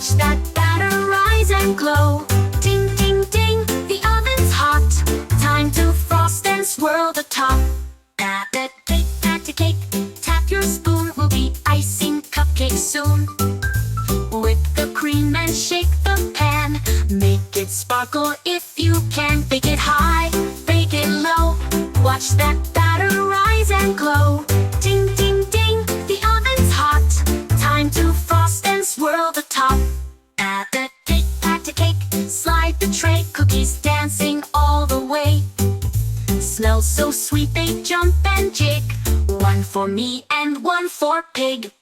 Watch that batter rise and glow. Ding, ding, ding, the oven's hot. Time to frost and swirl the top. Pat a cake, tap your spoon. We'll be icing cupcakes soon. Whip the cream and shake the pan. Make it sparkle if you can. Bake it high, bake it low. Watch that batter rise and glow. Ding, ding, ding, the oven's hot. Time to frost and swirl the top. Pat a cake, slide the tray. Cookies dancing all the way. Smells so sweet they jump and jig. One for me and one for Pig.